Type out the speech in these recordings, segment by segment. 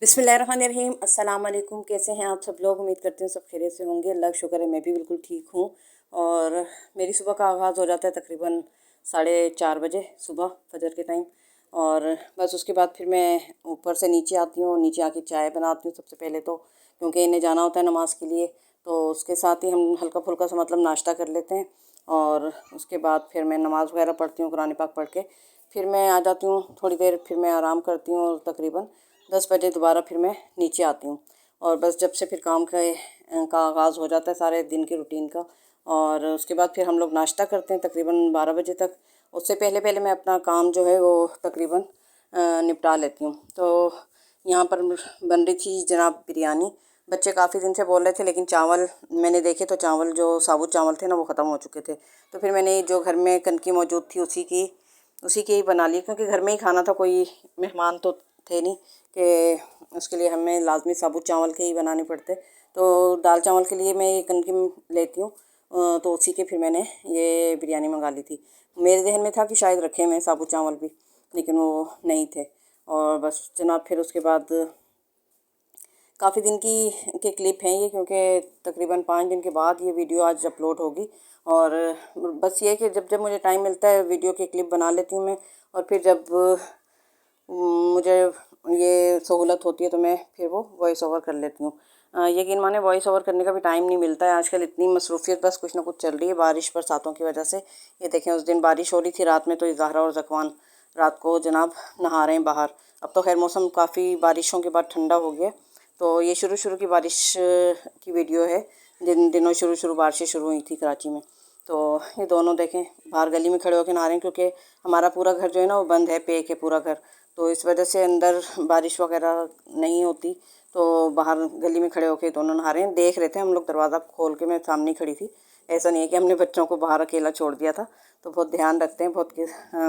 बिस्मिल्लाहिर्रहमानिर्रहीम। अस्सलाम वालेकुम। कैसे हैं आप सब लोग? उम्मीद करते हैं सब खैरियत से होंगे। अल्लाह का शुक्र है मैं भी बिल्कुल ठीक हूँ। और मेरी सुबह का आगाज़ हो जाता है तकरीबन 4:30 बजे सुबह फजर के टाइम। और बस उसके बाद फिर मैं ऊपर से नीचे आती हूँ। नीचे आके चाय बनाती हूँ सबसे पहले तो, क्योंकि इन्हें जाना होता है नमाज़ के लिए। तो उसके साथ ही हम हल्का फुल्का सा मतलब नाश्ता कर लेते हैं। और उसके बाद फिर मैं नमाज़ वगैरह पढ़ती हूँ, कुरान पाक पढ़ के फिर मैं आ जाती हूँ। थोड़ी देर फिर मैं आराम करती हूँ और तकरीबन 10 बजे दोबारा फिर मैं नीचे आती हूँ। और बस जब से फिर काम का आगाज़ हो जाता है सारे दिन की रूटीन का। और उसके बाद फिर हम लोग नाश्ता करते हैं तकरीबन 12 बजे तक। उससे पहले पहले मैं अपना काम जो है वो तकरीबन निपटा लेती हूँ। तो यहाँ पर बन रही थी जनाब बिरयानी। बच्चे काफ़ी दिन से बोल रहे थे, लेकिन चावल मैंने देखे तो चावल जो साबुत चावल थे ना वो ख़त्म हो चुके थे। तो फिर मैंने जो घर में कनकी मौजूद थी उसी की ही बना ली, क्योंकि घर में ही खाना था, कोई मेहमान तो थे नहीं कि उसके लिए हमें लाजमी साबुत चावल के ही बनाने पड़ते। तो दाल चावल के लिए मैं ये कनकी लेती हूँ। तो उसी के फिर मैंने ये बिरयानी मंगा ली थी। मेरे जहन में था कि शायद रखे मैं साबुत चावल भी, लेकिन वो नहीं थे। और बस जनाब फिर उसके बाद काफ़ी दिन की के क्लिप हैं ये, क्योंकि तकरीबन 5 दिन के बाद ये वीडियो आज अपलोड होगी। और बस ये कि जब जब मुझे टाइम मिलता है वीडियो की क्लिप बना लेती हूँ मैं। और फिर जब मुझे ये सहूलत होती है तो मैं फिर वो वॉइस ओवर कर लेती हूँ। यकीन माने वॉइस ओवर करने का भी टाइम नहीं मिलता है आजकल, इतनी मसरूफ़ियत बस कुछ ना कुछ चल रही है बारिश बरसातों की वजह से। ये देखें, उस दिन बारिश हो रही थी रात में, तो ज़हरा और ज़कवान रात को जनाब नहा रहे हैं बाहर। अब तो खैर मौसम काफ़ी बारिशों के बाद ठंडा हो गया। तो ये शुरू की बारिश की वीडियो है, जिन दिनों शुरू बारिशें शुरू हुई थी कराची में। तो ये दोनों देखें बाहर गली में खड़े होकर नहा रहे हैं, क्योंकि हमारा पूरा घर जो है ना वो बंद है, पेक है पूरा घर। तो इस वजह से अंदर बारिश वगैरह नहीं होती, तो बाहर गली में खड़े होकर दोनों नहा रहे हैं। देख रहे थे हम लोग, दरवाज़ा खोल के मैं सामने खड़ी थी। ऐसा नहीं है कि हमने बच्चों को बाहर अकेला छोड़ दिया था। तो बहुत ध्यान रखते हैं,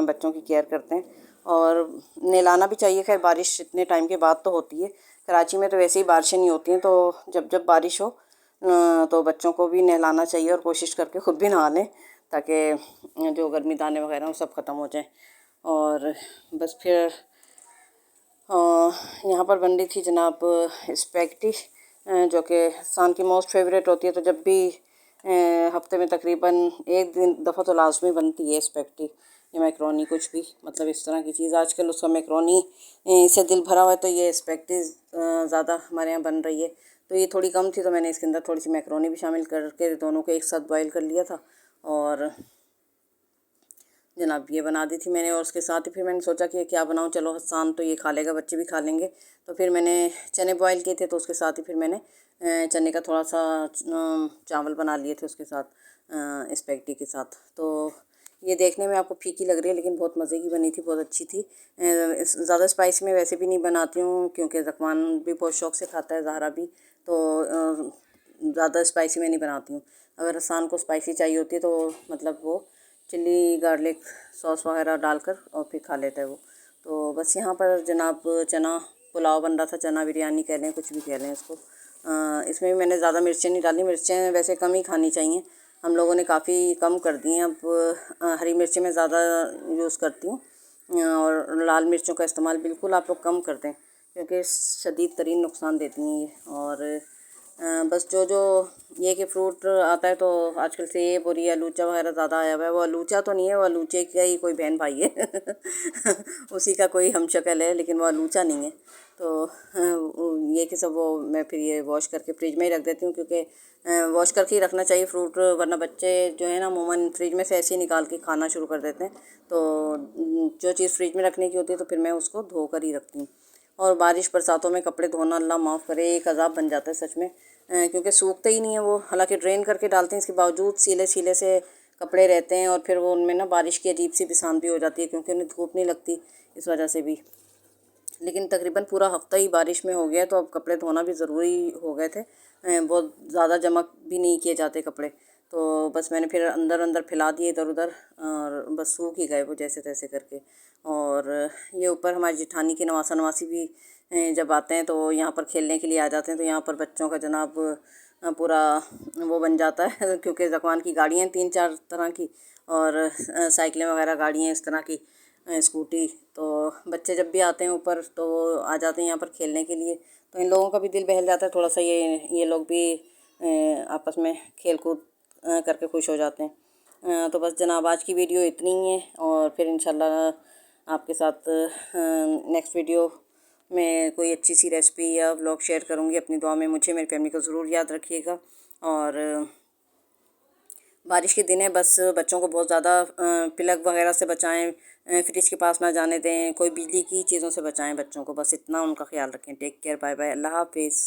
बच्चों की केयर करते हैं। और नहलाना भी चाहिए। खैर बारिश इतने टाइम के बाद तो होती है। कराची में तो वैसे ही बारिशें नहीं होती हैं, तो जब जब बारिश हो तो बच्चों को भी नहलाना चाहिए, और कोशिश करके ख़ुद भी नहा लें, ताकि जो गर्मी दाने वगैरह वो सब ख़त्म हो जाएं। और बस फिर यहाँ पर बन रही थी जनाब स्पैगेटी, जो कि इंसान की मोस्ट फेवरेट होती है। तो जब भी हफ्ते में तकरीबन एक दिन दफ़ा तो लाजमी बनती है स्पैगेटी या मैकरोनी, कुछ भी मतलब इस तरह की चीज़। आजकल उसका मैकरोनी से दिल भरा हुआ है, तो ये स्पैगेटी ज़्यादा हमारे यहाँ बन रही है। तो ये थोड़ी कम थी, तो मैंने इसके अंदर थोड़ी सी मैकरोनी भी शामिल करके दोनों को एक साथ बॉयल कर लिया था। और जनाब ये बना दी थी मैंने। और उसके साथ ही फिर मैंने सोचा कि क्या बनाऊँ, चलो हसान तो ये खा लेगा, बच्चे भी खा लेंगे। तो फिर मैंने चने बॉयल किए थे, तो उसके साथ ही फिर मैंने चने का थोड़ा सा चावल बना लिए थे उसके साथ, स्पैगेटी के साथ। तो ये देखने में आपको फीकी लग रही है, लेकिन बहुत मज़े की बनी थी, बहुत अच्छी थी। ज़्यादा स्पाइसी मैं वैसे भी नहीं बनाती हूँ, क्योंकि ज़कवान भी बहुत शौक़ से खाता है, ज़हरा भी। तो ज़्यादा स्पाइसी मैं नहीं बनाती हूँ। अगर हसान को स्पाइसी चाहिए होती है तो मतलब वो चिल्ली गार्लिक सॉस वगैरह डालकर और फिर खा लेता है वो। तो बस यहाँ पर जनाब चना पुलाव बन रहा था, चना बिरयानी कह लें, कुछ भी कह लें इसको। इसमें भी मैंने ज़्यादा मिर्चें नहीं डाली। मिर्चें वैसे कम ही खानी चाहिए, हम लोगों ने काफ़ी कम कर दी हैं अब। हरी मिर्चें मैं ज़्यादा यूज़ करती हूँ, और लाल मिर्चों का इस्तेमाल बिल्कुल आप लोग कम कर दें, क्योंकि शदीद तरीन नुकसान देती हैं ये। और बस जो ये कि फ्रूट आता है, तो आजकल सेब और ये आलूचा वगैरह ज़्यादा आया हुआ है। वो आलूचा तो नहीं है, वो आलूचे का ही कोई बहन भाई है उसी का कोई हमशक्ल है, लेकिन वो आलूचा नहीं है। तो ये कि सब वो मैं फिर ये वॉश करके फ्रिज में ही रख देती हूँ, क्योंकि वॉश करके ही रखना चाहिए फ्रूट, वरना बच्चे जो है ना अमूमन फ्रिज में से ऐसे ही निकाल के खाना शुरू कर देते हैं। तो जो चीज़ फ्रिज में रखने की होती है तो फिर मैं उसको धो कर ही रखती हूँ। और बारिश बरसातों में कपड़े धोना अल्लाह माफ़ करे एक अज़ाब बन जाता है सच में, क्योंकि सूखते ही नहीं है वो। हालांकि ड्रेन करके डालते हैं, इसके बावजूद सीले सीले से कपड़े रहते हैं, और फिर वो उनमें ना बारिश की अजीब सी बिसात भी हो जाती है, क्योंकि उन्हें धूप नहीं लगती इस वजह से भी। लेकिन तकरीबन पूरा हफ्ता ही बारिश में हो गया, तो अब कपड़े धोना भी ज़रूरी हो गए थे। बहुत ज़्यादा जमा भी नहीं किए जाते कपड़े। तो बस मैंने फिर अंदर अंदर फैला दिए इधर उधर, और बस सूख ही गए वो जैसे तैसे करके। और ये ऊपर हमारी जिठानी की नवासा नवासी भी जब आते हैं तो यहाँ पर खेलने के लिए आ जाते हैं। तो यहाँ पर बच्चों का जनाब पूरा वो बन जाता है क्योंकि ज़कवान की गाड़ियाँ 3-4 तरह की, और साइकिलें वगैरह गाड़ियाँ इस तरह की, स्कूटी तो बच्चे जब भी आते हैं ऊपर तो आ जाते हैं यहाँ पर खेलने के लिए, तो इन लोगों का भी दिल बहल जाता है थोड़ा सा। ये लोग भी आपस में खेल कूद करके खुश हो जाते हैं। तो बस जनाब आज की वीडियो इतनी ही है, और फिर इंशाल्लाह आपके साथ नेक्स्ट वीडियो में कोई अच्छी सी रेसिपी या व्लॉग शेयर करूँगी। अपनी दुआ में मुझे, मेरी फैमिली को ज़रूर याद रखिएगा। और बारिश के दिन है, बस बच्चों को बहुत ज़्यादा प्लग वगैरह से बचाएं, फ्रिज के पास ना जाने दें, कोई बिजली की चीज़ों से बचाएं बच्चों को। बस इतना उनका ख्याल रखें। टेक केयर, बाय बाय, अल्लाह हाफिज़।